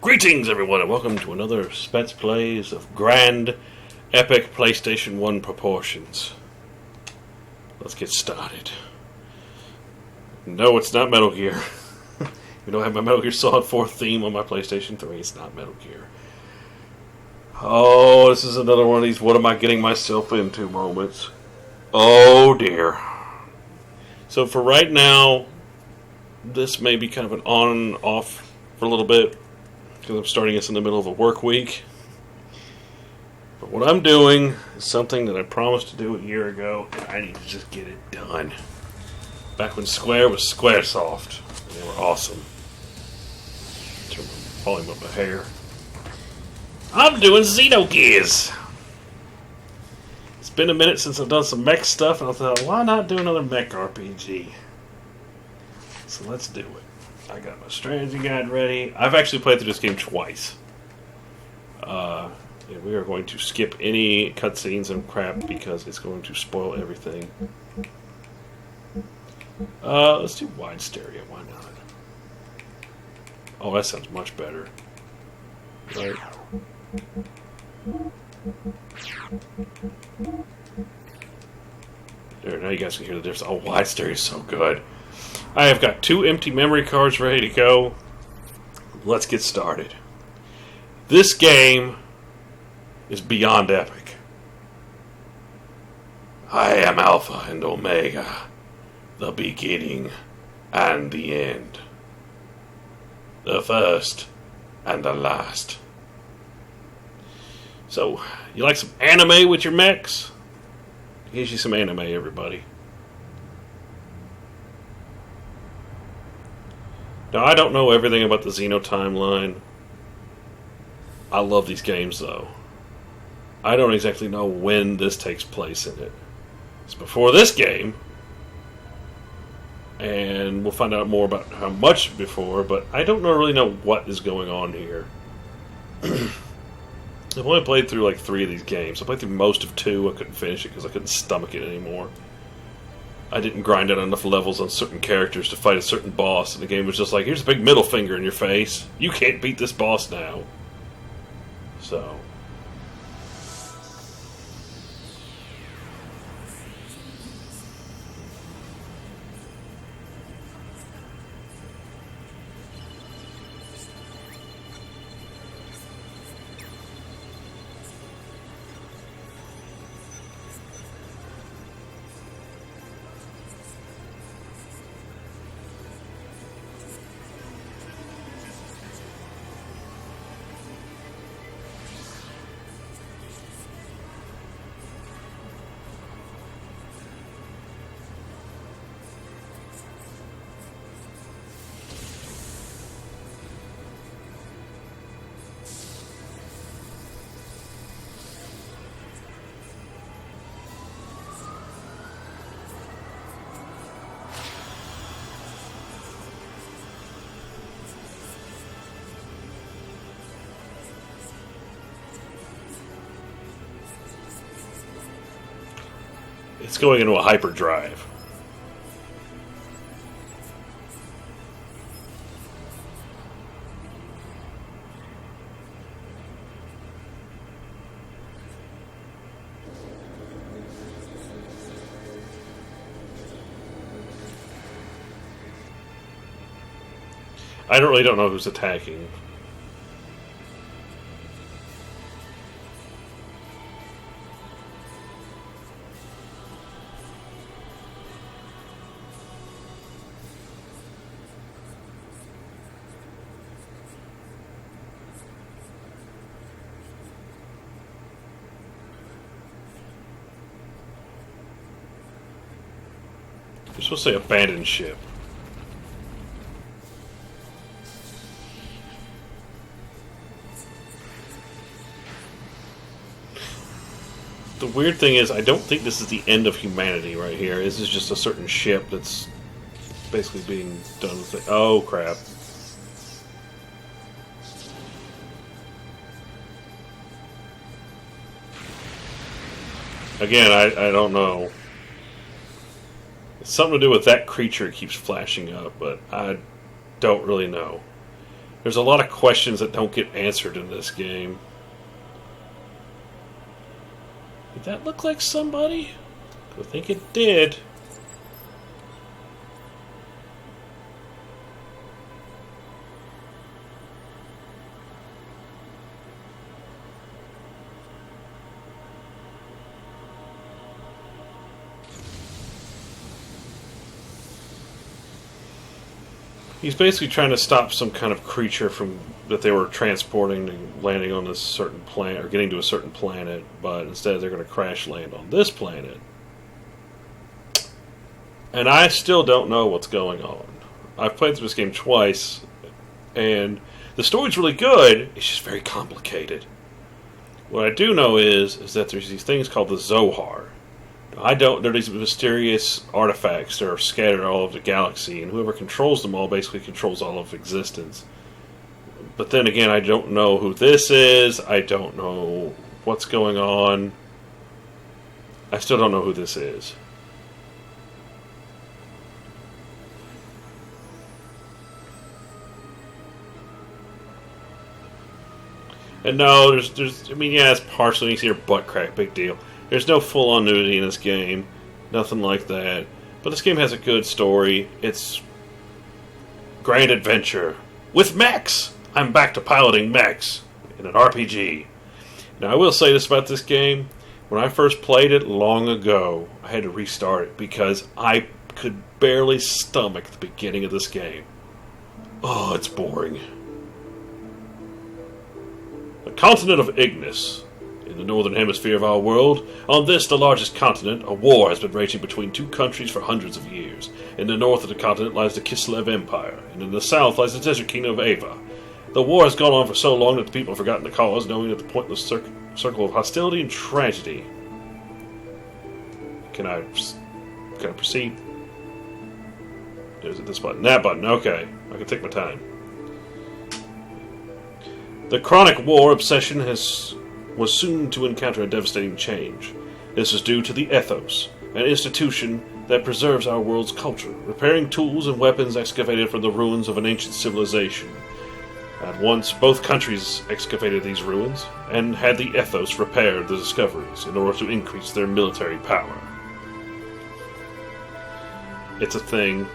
Greetings, everyone, and welcome to another Spetz Playz of grand, epic PlayStation 1 proportions. Let's get started. No, it's not Metal Gear. We don't have my Metal Gear Solid 4 theme on my PlayStation 3. It's not Metal Gear. Oh, this is another one of these what am I getting myself into moments. Oh, dear. So for right now, this may be kind of an on and off for a little bit, because I'm starting this in the middle of a work week. But what I'm doing is something that I promised to do a year ago, and I need to just get it done. Back when Square was Squaresoft, and they were awesome. Turn my volume up a hair. I'm doing Xenogears! It's been a minute since I've done some mech stuff, and I thought, why not do another mech RPG? So let's do it. I got my strategy guide ready. I've actually played through this game twice. And we are going to skip any cutscenes and crap because it's going to spoil everything. Let's do wide stereo. Why not? Oh, that sounds much better. Right. There, now you guys can hear the difference. Oh, wide stereo is so good. I have got 2 empty memory cards ready to go. Let's get started. This game is beyond epic. I am Alpha and Omega, the beginning and the end, the first and the last. So, you like some anime with your mechs? Here's you some anime, everybody. Now, I don't know everything about the Xeno timeline. I love these games, though. I don't exactly know when this takes place in it. It's before this game. And we'll find out more about how much before, but I don't really know what is going on here. I've only played through like 3 of these games. I played through most of 2. I couldn't finish it because I couldn't stomach it anymore. I didn't grind out enough levels on certain characters to fight a certain boss, and the game was just like, here's a big middle finger in your face. You can't beat this boss now. So. It's going into a hyperdrive. I really don't know who's attacking. You're supposed to say abandoned ship. The weird thing is, I don't think this is the end of humanity right here. This is just a certain ship that's basically being done with it. Oh, crap. Again, I don't know. It's something to do with that creature keeps flashing up, but I don't really know. There's a lot of questions that don't get answered in this game. Did that look like somebody? I think it did. He's basically trying to stop some kind of creature from that they were transporting and landing on this certain planet, or getting to a certain planet, but instead they're going to crash land on this planet. And I still don't know what's going on. I've played through this game twice, and the story's really good, it's just very complicated. What I do know is that there's these things called the Zohar. They're these mysterious artifacts that are scattered all over the galaxy, and whoever controls them all basically controls all of existence. But then again, I don't know who this is, I don't know what's going on. I still don't know who this is. And no, I mean, yeah, it's partially, you see your butt crack, big deal. There's no full-on nudity in this game. Nothing like that. But this game has a good story. It's grand adventure. With mechs! I'm back to piloting mechs in an RPG. Now, I will say this about this game. When I first played it long ago, I had to restart it because I could barely stomach the beginning of this game. Oh, it's boring. The continent of Ignis. In the northern hemisphere of our world, on this, the largest continent, a war has been raging between two countries for hundreds of years. In the north of the continent lies the Kislev Empire, and in the south lies the desert kingdom of Ava. The war has gone on for so long that the people have forgotten the cause, knowing that the pointless circle of hostility and tragedy. Can I proceed? Is it this button? That button, okay. I can take my time. The chronic war obsession was soon to encounter a devastating change. This is due to the Ethos, an institution that preserves our world's culture, repairing tools and weapons excavated from the ruins of an ancient civilization. At once, both countries excavated these ruins, and had the Ethos repair the discoveries in order to increase their military power. It's a thing.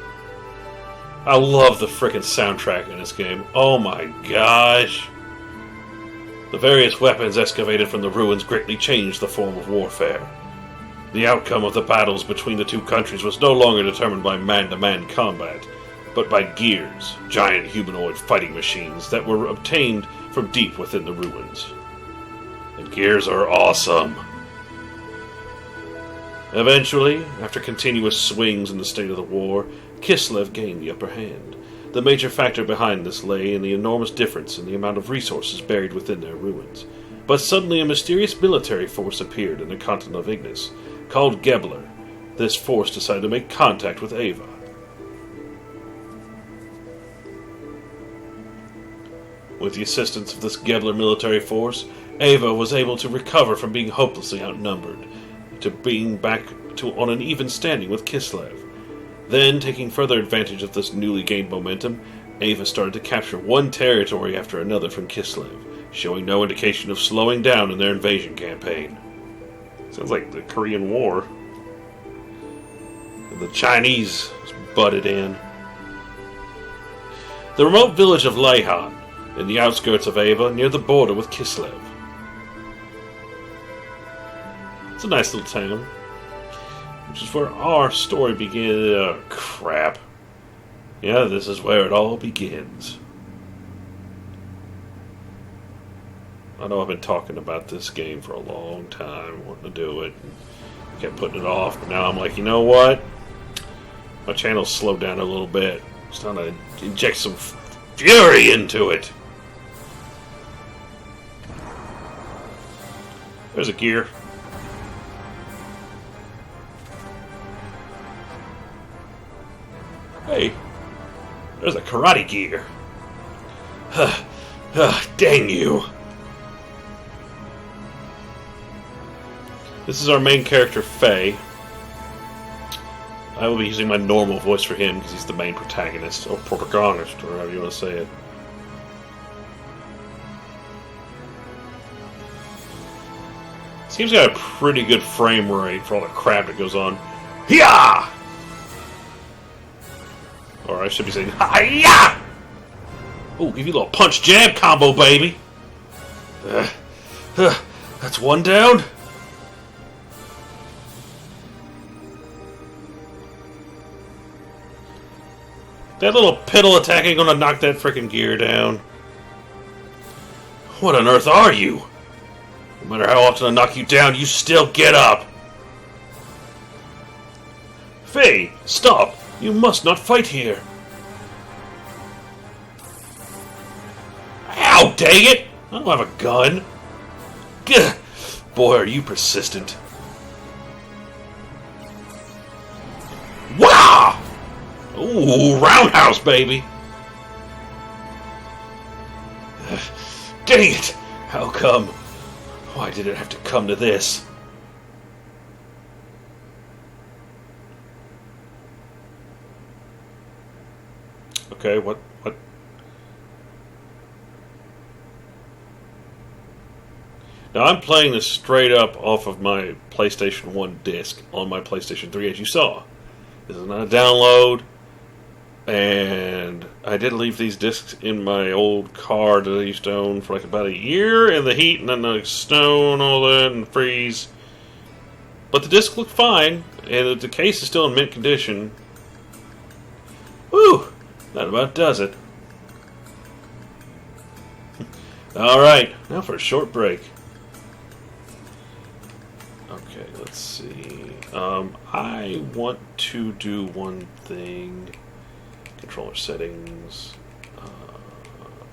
I love the frickin' soundtrack in this game. Oh my gosh! The various weapons excavated from the ruins greatly changed the form of warfare. The outcome of the battles between the two countries was no longer determined by man-to-man combat, but by gears, giant humanoid fighting machines that were obtained from deep within the ruins. And gears are awesome. Eventually, after continuous swings in the state of the war, Kislev gained the upper hand. The major factor behind this lay in the enormous difference in the amount of resources buried within their ruins. But suddenly a mysterious military force appeared in the continent of Ignis, called Gebler. This force decided to make contact with Ava. With the assistance of this Gebler military force, Ava was able to recover from being hopelessly outnumbered, to being back on an even standing with Kislev. Then, taking further advantage of this newly gained momentum, Ava started to capture one territory after another from Kislev, showing no indication of slowing down in their invasion campaign. Sounds like the Korean War. And the Chinese butted in. The remote village of Lahan, in the outskirts of Ava, near the border with Kislev. It's a nice little town. Which is where our story begins. Oh, crap. Yeah, this is where it all begins. I know I've been talking about this game for a long time, wanting to do it. Kept putting it off, but now I'm like, you know what? My channel's slowed down a little bit. It's time to inject some fury into it. There's a gear. Hey, there's a karate gear. Dang you. This is our main character, Faye. I will be using my normal voice for him because he's the main protagonist, or protagonist, or however you want to say it. Seems got a pretty good frame rate for all the crap that goes on. Hiya! Or I should be saying, hiya! Ooh, give you a little punch jab combo, baby. That's one down. That little piddle attack ain't gonna knock that freaking gear down. What on earth are you? No matter how often I knock you down, you still get up. Faye, stop! You must not fight here. Ow, dang it! I don't have a gun. Gah. Boy, are you persistent. Wow! Ooh, roundhouse, baby. Dang it! How come? Why did it have to come to this? Okay, what? Now, I'm playing this straight up off of my PlayStation 1 disc on my PlayStation 3, as you saw. This is not a download, and I did leave these discs in my old car that I used to own for like about a year in the heat and then the snow and all that and freeze. But the disc looked fine, and the case is still in mint condition. Whew! That about does it. Alright, now for a short break. Okay, let's see. I want to do one thing. Controller settings.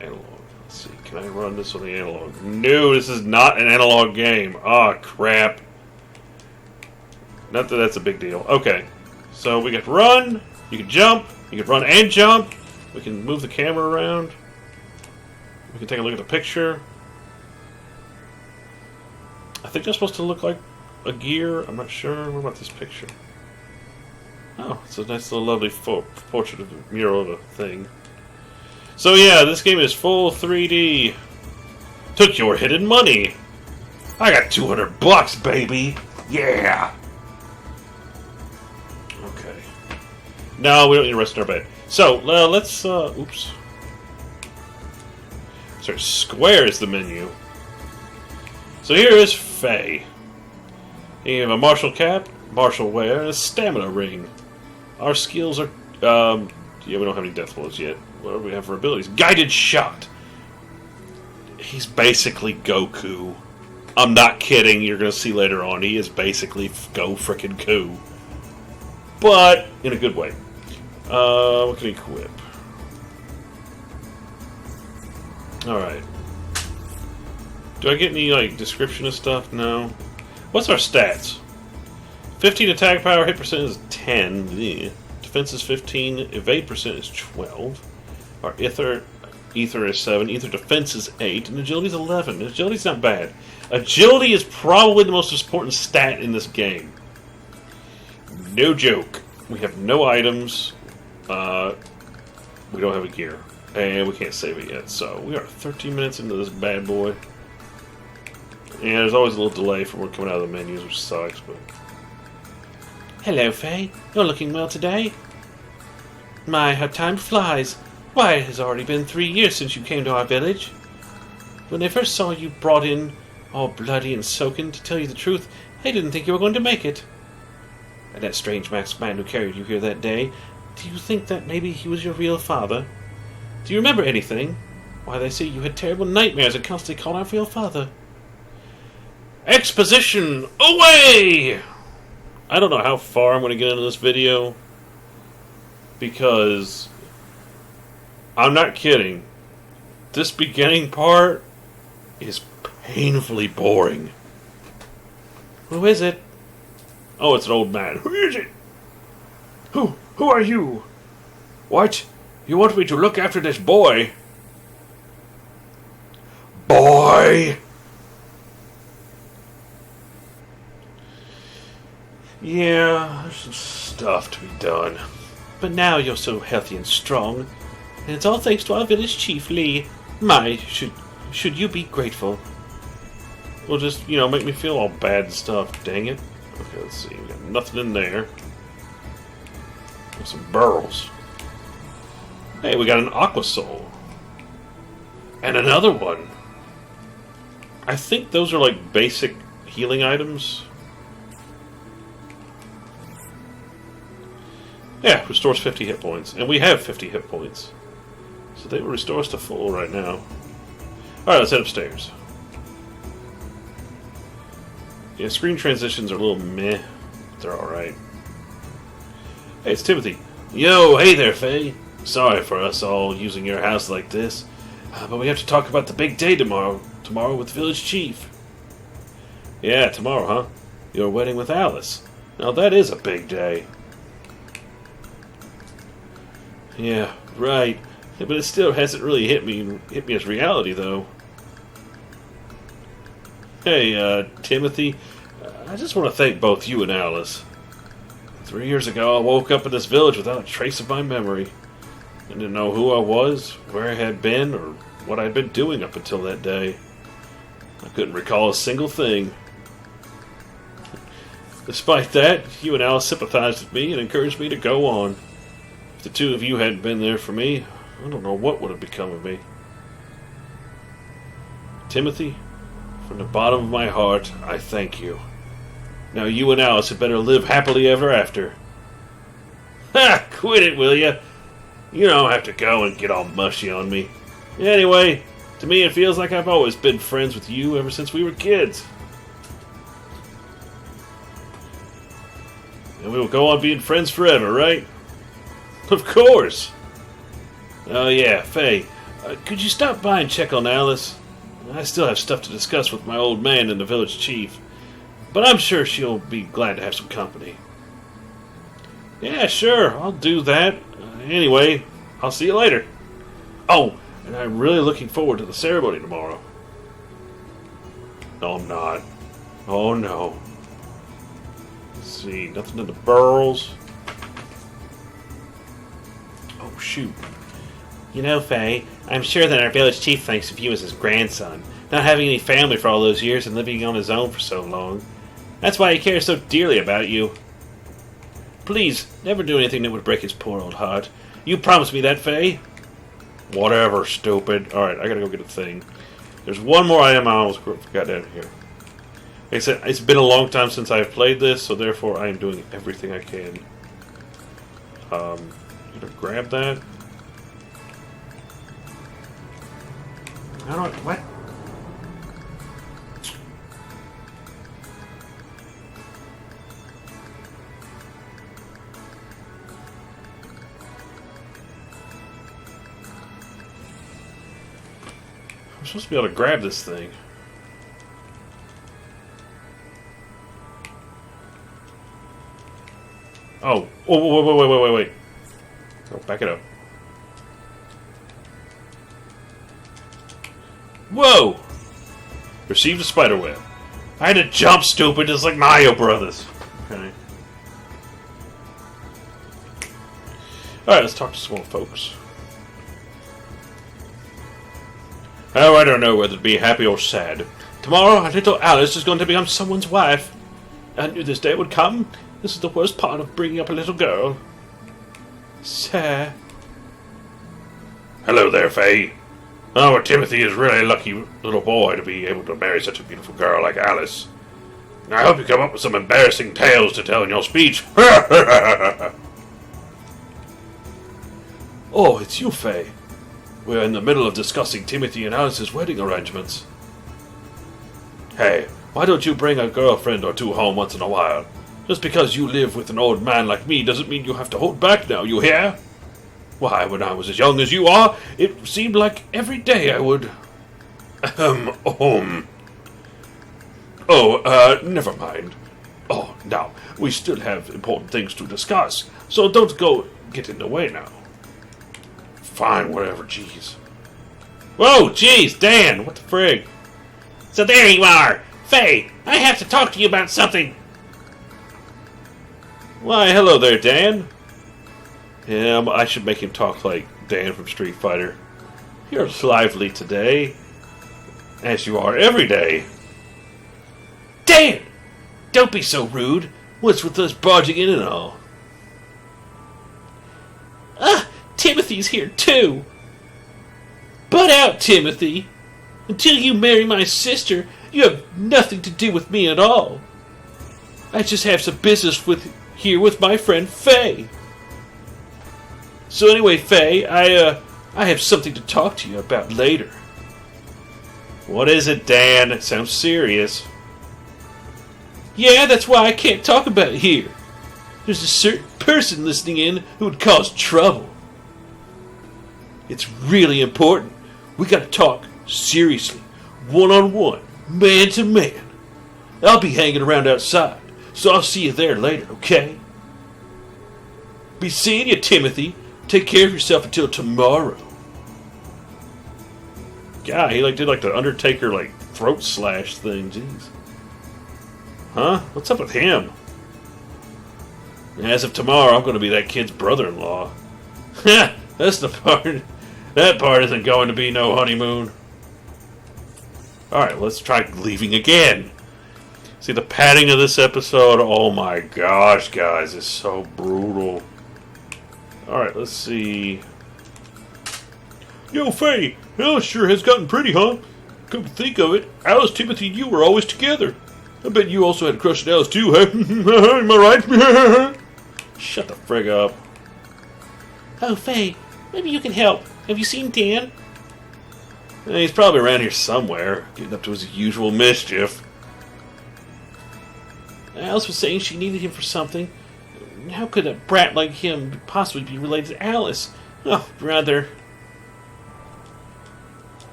Analog. Let's see. Can I run this on the analog? No, this is not an analog game. Ah, crap. Not that that's a big deal. Okay. So we got run. You can jump. You can run and jump. We can move the camera around. We can take a look at the picture. I think that's supposed to look like a gear. I'm not sure. What about this picture? Oh, it's a nice little lovely portrait of a mural of a thing. So yeah, this game is full 3D. Took your hidden money. I got $200, baby. Yeah. Okay. No, we don't need to rest in our bed. So let's. Oops. Sorry, square is the menu. So here is Faye. You have a martial cap, martial wear, and a stamina ring. Our skills are, yeah, we don't have any death blows yet. What do we have for abilities? Guided shot. He's basically Goku. I'm not kidding. You're going to see later on. He is basically Go frickin' Ku. But in a good way. What can he equip? Alright. Do I get any, like, description of stuff? No. What's our stats? 15 attack power, hit percent is 10. Yeah. Defense is 15, evade percent is 12. Our ether is 7, ether defense is 8, and agility is 11. Agility's not bad. Agility is probably the most important stat in this game. No joke. We have no items. We don't have a gear. And we can't save it yet, so we are 13 minutes into this bad boy. And there's always a little delay from we're coming out of the menus, which sucks, but... Hello, Faye. You're looking well today. My, how time flies. Why, it has already been 3 years since you came to our village. When I first saw you brought in, all bloody and soaking, to tell you the truth, I didn't think you were going to make it. And that strange masked man who carried you here that day, do you think that maybe he was your real father? Do you remember anything? Why, they say you had terrible nightmares and constantly called out for your father. Exposition away! I don't know how far I'm going to get into this video, because I'm not kidding. This beginning part is painfully boring. Who is it? Oh, it's an old man. Who is it? Who are you? What? You want me to look after this boy? Boy! Yeah, there's some stuff to be done. But now you're so healthy and strong, and it's all thanks to our village chief, Lee. My, should you be grateful. will just, you know, make me feel all bad and stuff. Dang it. Okay, let's see. We got nothing in there. Got some burls. Hey, we got an Aqua Soul. And another one. I think those are like basic healing items. Yeah, restores 50 hit points. And we have 50 hit points. So they will restore us to full right now. Alright, let's head upstairs. Yeah, screen transitions are a little meh. But they're alright. Hey, it's Timothy. Yo, hey there, Faye. Sorry for us all using your house like this. But we have to talk about the big day tomorrow. Tomorrow with the village chief. Yeah, tomorrow, huh? Your wedding with Alice. Now that is a big day. Yeah, right. But it still hasn't really hit me as reality, though. Hey, Timothy. I just want to thank both you and Alice. 3 years ago, I woke up in this village without a trace of my memory. I didn't know who I was, where I had been, or what I'd been doing up until that day. I couldn't recall a single thing. Despite that, you and Alice sympathized with me and encouraged me to go on. If the two of you hadn't been there for me, I don't know what would have become of me. Timothy, from the bottom of my heart, I thank you. Now you and Alice had better live happily ever after. Ha! Quit it, will ya? You don't have to go and get all mushy on me. Anyway, to me it feels like I've always been friends with you ever since we were kids. And we will go on being friends forever, right? Of course! Oh yeah, Faye, could you stop by and check on Alice? I still have stuff to discuss with my old man and the village chief. But I'm sure she'll be glad to have some company. Yeah, sure, I'll do that. Anyway, I'll see you later. Oh, and I'm really looking forward to the ceremony tomorrow. No, I'm not. Oh, no. Let's see, nothing in the burls. Oh, shoot. You know, Faye, I'm sure that our village chief thinks of you as his grandson, not having any family for all those years and living on his own for so long. That's why he cares so dearly about you. Please, never do anything that would break his poor old heart. You promised me that, Faye? Whatever, stupid. Alright, I gotta go get a thing. There's one more item I almost forgot down here. Like I said, it's been a long time since I've played this, so therefore I am doing everything I can. I'm gonna grab that. I don't... What? I'm supposed to be able to grab this thing. Oh. Oh, wait. Oh, back it up. Whoa! Received a spider web. I had to jump, stupid, just like Mario Brothers. Okay. Alright, let's talk to some more folks. Oh, I don't know whether to be happy or sad. Tomorrow, little Alice is going to become someone's wife. I knew this day would come. This is the worst part of bringing up a little girl. Sir. Hello there, Faye. Oh, Timothy is really a lucky little boy to be able to marry such a beautiful girl like Alice. I hope you come up with some embarrassing tales to tell in your speech. Oh, it's you, Faye. We're in the middle of discussing Timothy and Alice's wedding arrangements. Hey, why don't you bring a girlfriend or two home once in a while? Just because you live with an old man like me doesn't mean you have to hold back now, you hear? Why, when I was as young as you are, it seemed like every day I would... never mind. Oh, now, we still have important things to discuss, so don't go get in the way now. Fine, whatever, jeez. Whoa, jeez, Dan, what the frig? So there you are! Faye, I have to talk to you about something! Why, hello there, Dan. Yeah, I should make him talk like Dan from Street Fighter. You're lively today, as you are every day. Dan! Don't be so rude. What's with us barging in and all? Timothy's here too. Butt out, Timothy. Until you marry my sister, you have nothing to do with me at all. I just have some business here with my friend Faye. So anyway, Faye, I have something to talk to you about later. What is it, Dan? It sounds serious. Yeah, that's why I can't talk about it here. There's a certain person listening in who would cause trouble. It's really important. We gotta talk seriously, one-on-one, man-to-man. I'll be hanging around outside, so I'll see you there later, okay? Be seeing you, Timothy. Take care of yourself until tomorrow. God, he did the Undertaker throat slash thing. Jeez. Huh? What's up with him? As of tomorrow, I'm going to be that kid's brother-in-law. That's the part. That part isn't going to be no honeymoon. Alright, let's try leaving again. See, the padding of this episode, oh my gosh, guys, is so brutal. Alright, let's see. Yo, Faye, Alice sure has gotten pretty, huh? Come to think of it, Alice, Timothy, and you were always together. I bet you also had a crush on Alice too, huh? Am I right? Shut the frig up. Oh, Faye, maybe you can help. Have you seen Dan? He's probably around here somewhere, getting up to his usual mischief. Alice was saying she needed him for something. How could a brat like him possibly be related to Alice? Oh, brother.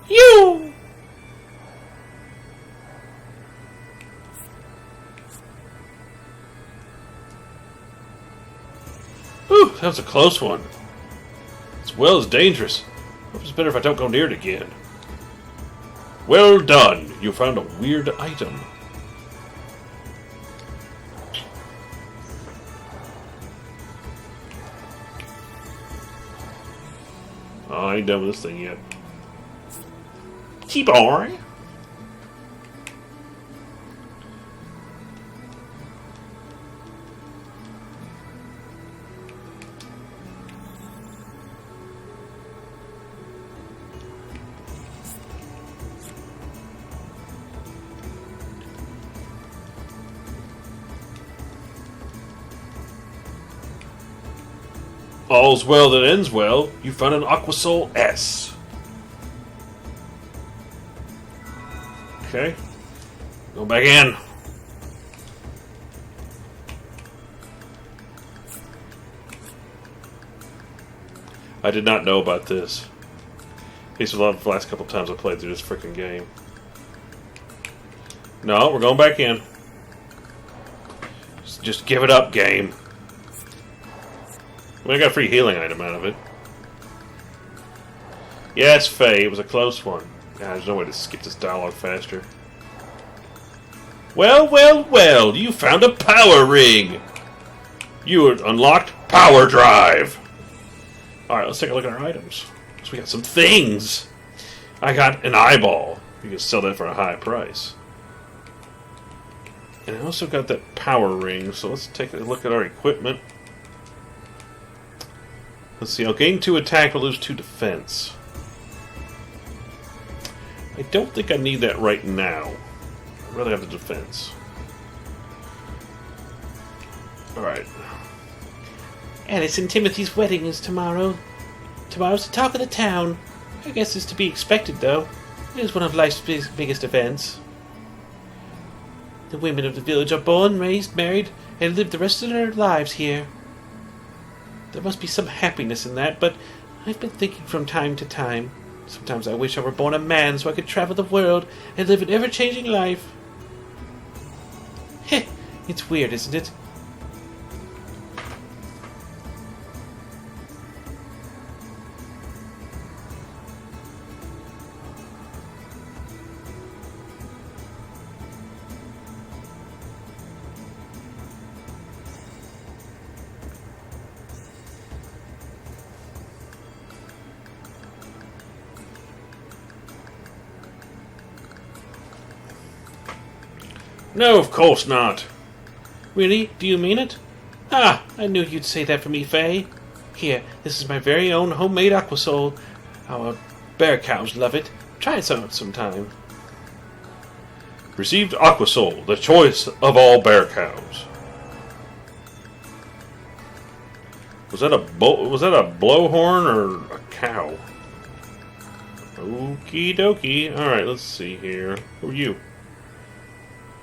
You! Whew, that was a close one. As well as dangerous. Hope it's better if I don't go near it again. Well done. You found a weird item. Oh, I ain't done with this thing yet. Keep on. All's well that ends well. You found an Aquasoul S. Okay. Go back in. I did not know about this. These are the last couple times I played through this freaking game. No, we're going back in. Just give it up, game. I got a free healing item out of it. Yes, Faye, it was a close one. God, there's no way to skip this dialogue faster. Well, well, well, you found a power ring! You unlocked Power Drive! Alright, let's take a look at our items. So we got some things! I got an eyeball. You can sell that for a high price. And I also got that power ring, so let's take a look at our equipment. Let's see, I'll gain 2 attack but lose 2 defense. I don't think I need that right now. I'd rather have the defense. Alright. Alice and Timothy's wedding is tomorrow. Tomorrow's the talk of the town. I guess it's to be expected, though. It is one of life's biggest events. The women of the village are born, raised, married, and live the rest of their lives here. There must be some happiness in that, but I've been thinking from time to time. Sometimes I wish I were born a man so I could travel the world and live an ever-changing life. Heh, it's weird, isn't it? No, of course not. Really? Do you mean it? Ah, I knew you'd say that for me, Faye. Here, this is my very own homemade aquasol. Our bear cows love it. Try it sometime. Received Aquasol, the choice of all bear cows. Was that a blowhorn or a cow? Okie dokie. Alright, let's see here. Who are you?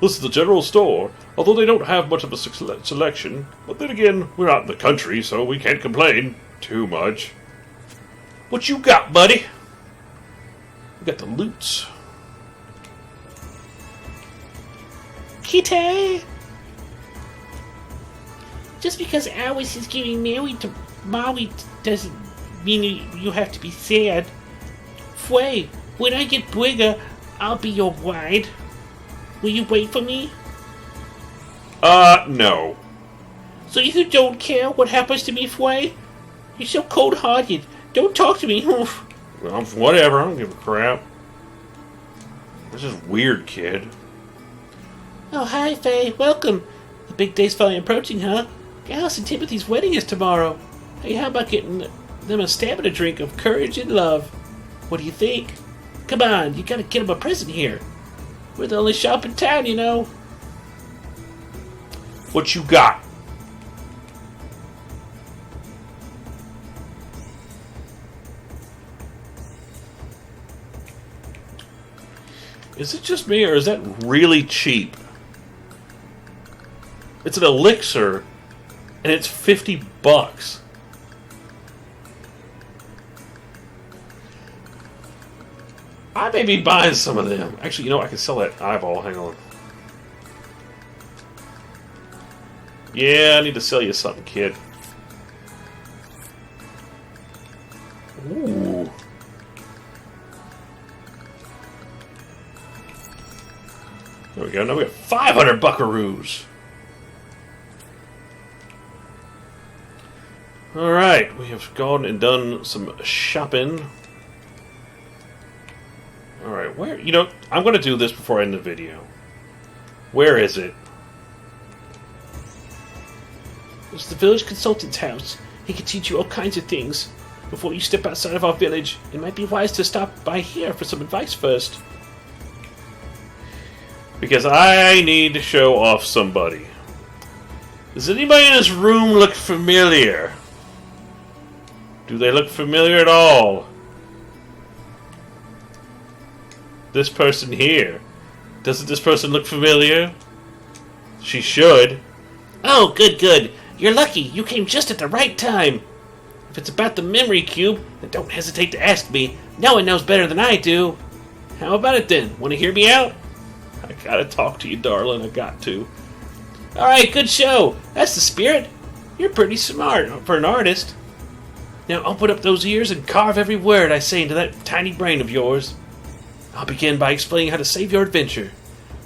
This is the general store, although they don't have much of a selection. But then again, we're out in the country, so we can't complain too much. What you got, buddy? We got the loots. Kitty! Just because Alice is getting married to Molly doesn't mean you have to be sad. Fway, when I get bigger, I'll be your bride. Will you wait for me? No. So you don't care what happens to me, Fway? You're so cold-hearted. Don't talk to me. Well, whatever. I don't give a crap. This is weird, kid. Oh, hi, Faye. Welcome. The big day's finally approaching, huh? Alice and Timothy's wedding is tomorrow. Hey, how about getting them a stamina drink of courage and love? What do you think? Come on, you gotta get them a present here. We're the only shop in town, you know. What you got? Is it just me, or is that really cheap? It's an elixir, and it's $50. I may be buying some of them. Actually, you know, I can sell that eyeball. Hang on. Yeah, I need to sell you something, kid. Ooh. There we go. Now we have 500 buckaroos. Alright, we have gone and done some shopping. Alright, where? You know, I'm going to do this before I end the video. Where is it? It's the village consultant's house. He can teach you all kinds of things. Before you step outside of our village, it might be wise to stop by here for some advice first. Because I need to show off somebody. Does anybody in this room look familiar? Do they look familiar at all? This person here. Doesn't this person look familiar? She should. Oh, good, good. You're lucky. You came just at the right time. If it's about the memory cube, then don't hesitate to ask me. No one knows better than I do. How about it then? Want to hear me out? I gotta talk to you, darling. I got to. Alright, good show. That's the spirit. You're pretty smart for an artist. Now open up those ears and carve every word I say into that tiny brain of yours. I'll begin by explaining how to save your adventure.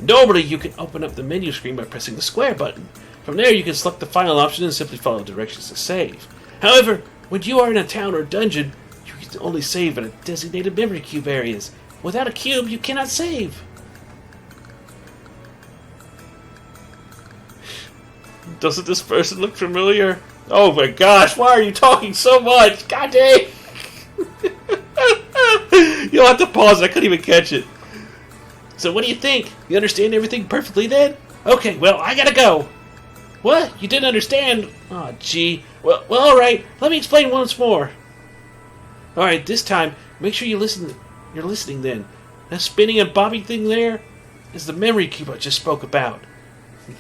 Normally, you can open up the menu screen by pressing the square button. From there, you can select the final option and simply follow directions to save. However, when you are in a town or dungeon, you can only save in a designated memory cube areas. Without a cube, you cannot save. Doesn't this person look familiar? Oh my gosh, why are you talking so much? God dang! You'll have to pause, I couldn't even catch it. So what do you think? You understand everything perfectly then? Okay, well, I gotta go. What? You didn't understand? Aw, gee. Well, alright, let me explain once more. Alright, this time, make sure you listen. You're listening then. That spinning and bobbing thing there is the memory cube I just spoke about.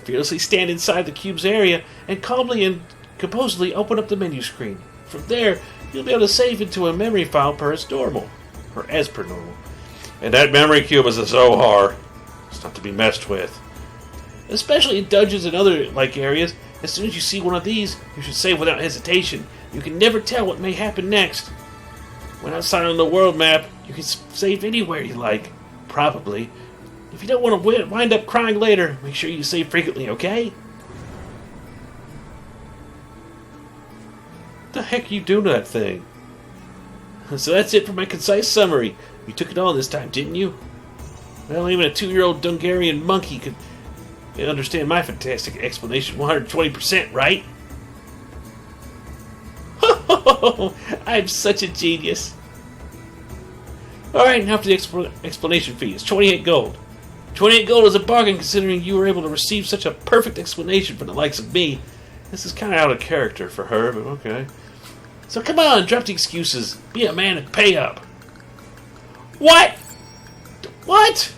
Fearlessly stand inside the cube's area and calmly and composedly open up the menu screen. From there, you'll be able to save into a memory file as normal. Or as per normal. And that memory cube is a Zohar. It's not to be messed with. Especially in dungeons and other like areas, as soon as you see one of these, you should save without hesitation. You can never tell what may happen next. When outside on the world map, you can save anywhere you like. Probably. If you don't want to wind up crying later, make sure you save frequently, okay? What the heck are you doing to that thing? So that's it for my concise summary. You took it all this time, didn't you? Well, even a 2-year-old Dungarian monkey could You understand my fantastic explanation 120%, right? I'm such a genius. Alright, now for the explanation fee. It's 28 gold. 28 gold is a bargain considering you were able to receive such a perfect explanation from the likes of me. This is kind of out of character for her, but okay. So come on, drop the excuses. Be a man and pay up. What? What?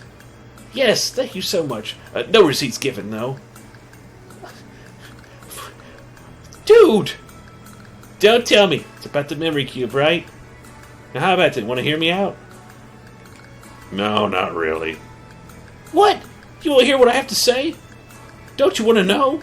Yes, thank you so much. No receipts given, though. Dude! Don't tell me. It's about the memory cube, right? Now how about that? Want to hear me out? No, not really. What? You won't hear what I have to say? Don't you want to know?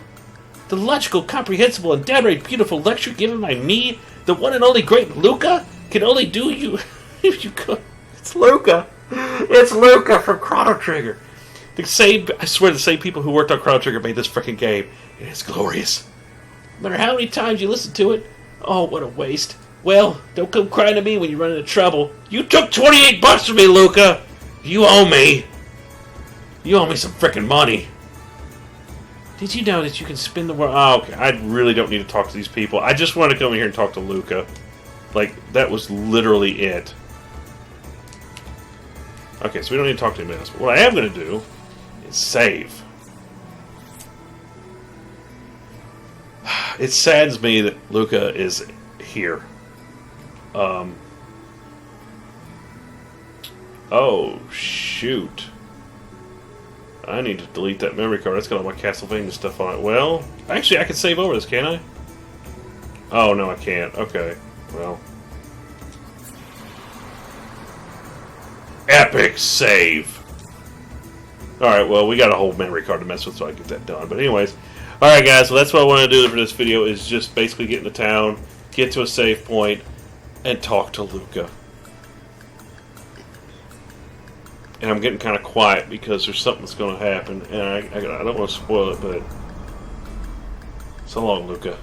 The logical, comprehensible, and downright beautiful lecture given by me, the one and only great Luca, can only do you if you could. It's Luca. It's Luca from Chrono Trigger. I swear the same people who worked on Chrono Trigger made this freaking game. And it's glorious. No matter how many times you listen to it, oh, what a waste. Well, don't come crying to me when you run into trouble. You took 28 bucks from me, Luca. You owe me. You owe me some freaking money. Did you know that you can spin the world? Oh, okay. I really don't need to talk to these people. I just wanted to come in here and talk to Luca. Like, that was literally it. Okay, so we don't need to talk to anybody else. But what I am going to do is save. It saddens me that Luca is here. Oh, shoot. I need to delete that memory card. That's got all my Castlevania stuff on it. Well, actually, I can save over this, can't I? Oh, no, I can't. Okay, well. Epic save. Alright, well, we got a whole memory card to mess with, so I can get that done. But anyways, alright guys, so that's what I want to do for this video, is just basically get into town, get to a save point, and talk to Luca. And I'm getting kind of quiet because there's something that's going to happen, and I don't want to spoil it, but so long, Luca.